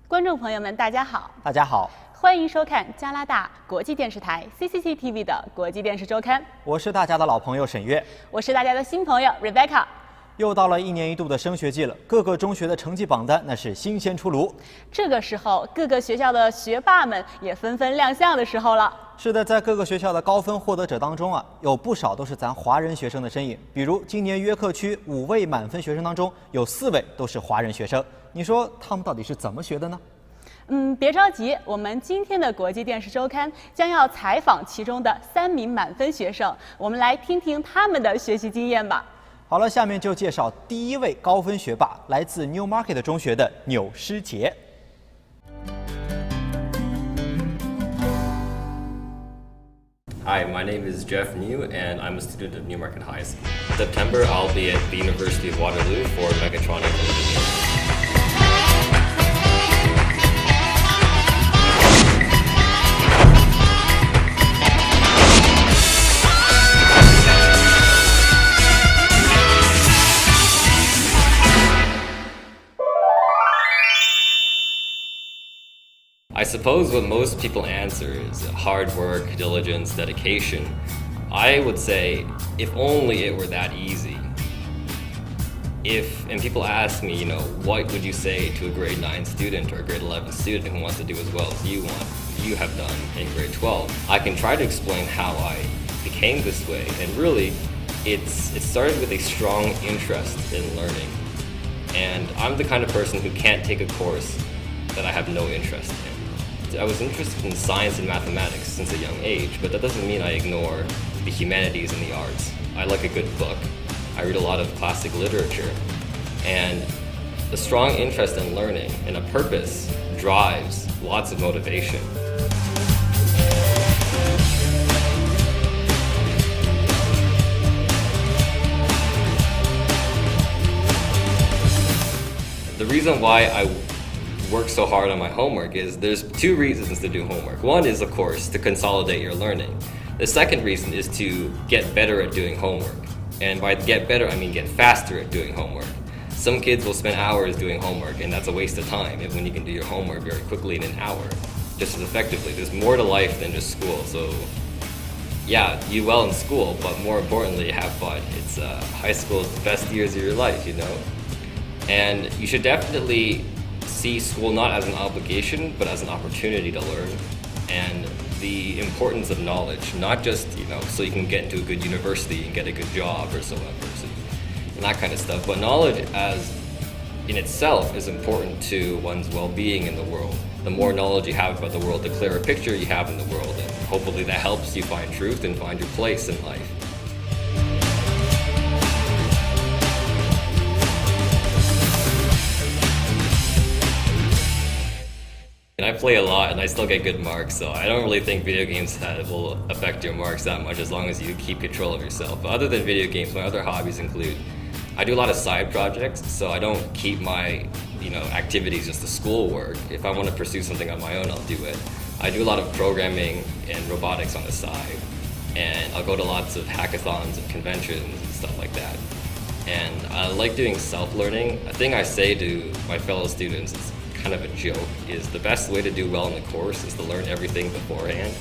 观众朋友们，大家好！大家好，欢迎收看加拿大国际电视台 CCCTV 的国际电视周刊。我是大家的老朋友沈月，我是大家的新朋友 Rebecca。又到了1年1度的升学季了，各个中学的成绩榜单那是新鲜出炉。这个时候，各个学校的学霸们也纷纷亮相的时候了。是的，在各个学校的高分获得者当中有不少都是咱华人学生的身影。比如今年约克区5位满分学生当中，有4位都是华人学生。你说他们到底是怎么学的呢？别着急，我们今天的国际电视周刊将要采访其中的3名满分学生，我们来听听他们的学习经验吧。好了，下面就介绍第1位高分学霸，来自 Newmarket 中学的纽诗杰。Hi, my name is Jeff New, and I'm a student at Newmarket High School. In September, I'll be at the University of Waterloo for mechatronics engineering. I suppose what most people answer is hard work, diligence, dedication. I would say, if only it were that easy. And people ask me, what would you say to a grade 9 student or a grade 11 student who wants to do as well as you have done in grade 12? I can try to explain how I became this way, and really, it started with a strong interest in learning. And I'm the kind of person who can't take a course that I have no interest in. I was interested in science and mathematics since a young age, but that doesn't mean I ignore the humanities and the arts. I like a good book. I read a lot of classic literature. And a strong interest in learning and a purpose drives lots of motivation. The reason why I work so hard on my homework is there's 2 reasons to do homework. One is, of course, to consolidate your learning. The second reason is to get better at doing homework. And by get better, I mean get faster at doing homework. Some kids will spend hours doing homework, and that's a waste of time when you can do your homework very quickly in an hour, just as effectively. There's more to life than just school. So yeah, do well in school, but more importantly, have fun. It's high school is the best years of your life, And you should definitely see school not as an obligation, but as an opportunity to learn, and the importance of knowledge, not just, so you can get into a good university and get a good job or so and that kind of stuff, but knowledge as in itself is important to one's well-being in the world. The more knowledge you have about the world, the clearer picture you have in the world, and hopefully that helps you find truth and find your place in life. And I play a lot and I still get good marks, so I don't really think video games will affect your marks that much as long as you keep control of yourself. But other than video games, my other hobbies include, I do a lot of side projects, so I don't keep my activities just to schoolwork. If I want to pursue something on my own, I'll do it. I do a lot of programming and robotics on the side, and I'll go to lots of hackathons and conventions and stuff like that. And I like doing self-learning. A thing I say to my fellow students is kind of a joke, is the best way to do well in the course is to learn everything beforehand.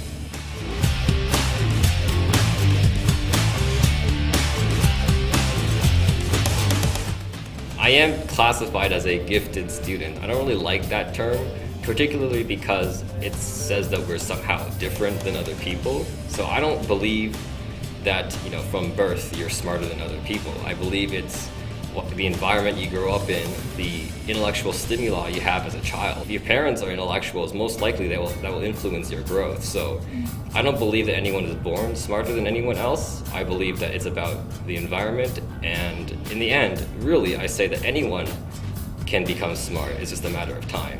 I am classified as a gifted student. I don't really like that term, particularly because it says that we're somehow different than other people. So I don't believe that, from birth you're smarter than other people. I believe it's the environment you grow up in, the intellectual stimuli you have as a child. If your parents are intellectuals, most likely that will influence your growth. So I don't believe that anyone is born smarter than anyone else. I believe that it's about the environment, and in the end, really, I say that anyone can become smart. It's just a matter of time.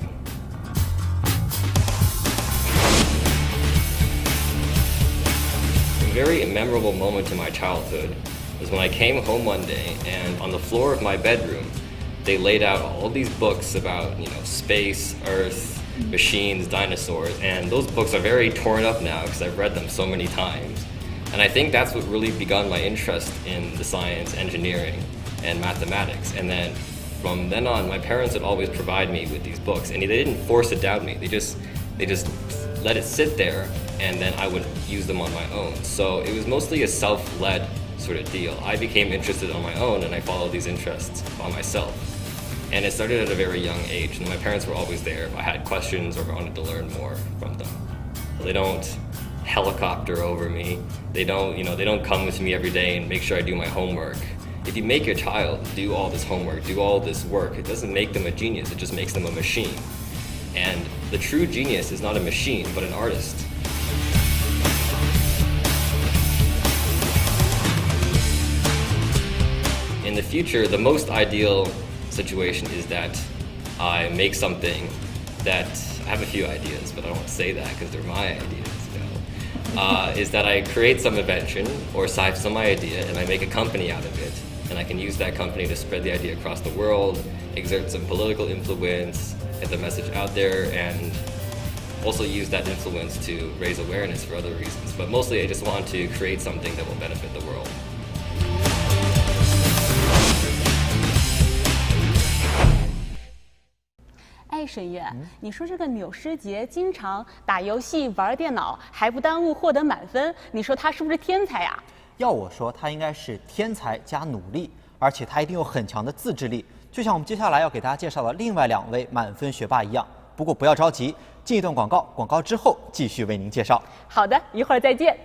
A very memorable moment in my childhood was when I came home one day, and on the floor of my bedroom, they laid out all these books about, space, Earth, machines, dinosaurs, and those books are very torn up now because I've read them so many times. And I think that's what really begun my interest in the science, engineering, and mathematics. And then from then on, my parents would always provide me with these books, and they didn't force it down me. They just let it sit there, and then I would use them on my own. So it was mostly a self-led sort of deal. I became interested on my own, and I followed these interests by myself. And it started at a very young age, and my parents were always there if I had questions or wanted to learn more from them. They don't helicopter over me. They don't come with me every day and make sure I do my homework. If you make your child do all this homework, do all this work, it doesn't make them a genius, it just makes them a machine. And the true genius is not a machine, but an artist. In the future, the most ideal situation is that I make something that, I have a few ideas, but I don't want to say that because they're my ideas. Is that I create some invention or some idea and I make a company out of it. And I can use that company to spread the idea across the world, exert some political influence, get the message out there, and also use that influence to raise awareness for other reasons. But mostly I just want to create something that will benefit the world. 哎，沈月，你说这个钮师杰经常打游戏、玩电脑，还不耽误获得满分，你说他是不是天才呀？要我说，他应该是天才加努力，而且他一定有很强的自制力，就像我们接下来要给大家介绍的另外2位满分学霸一样。不过不要着急，进一段广告，广告之后继续为您介绍。好的，一会儿再见。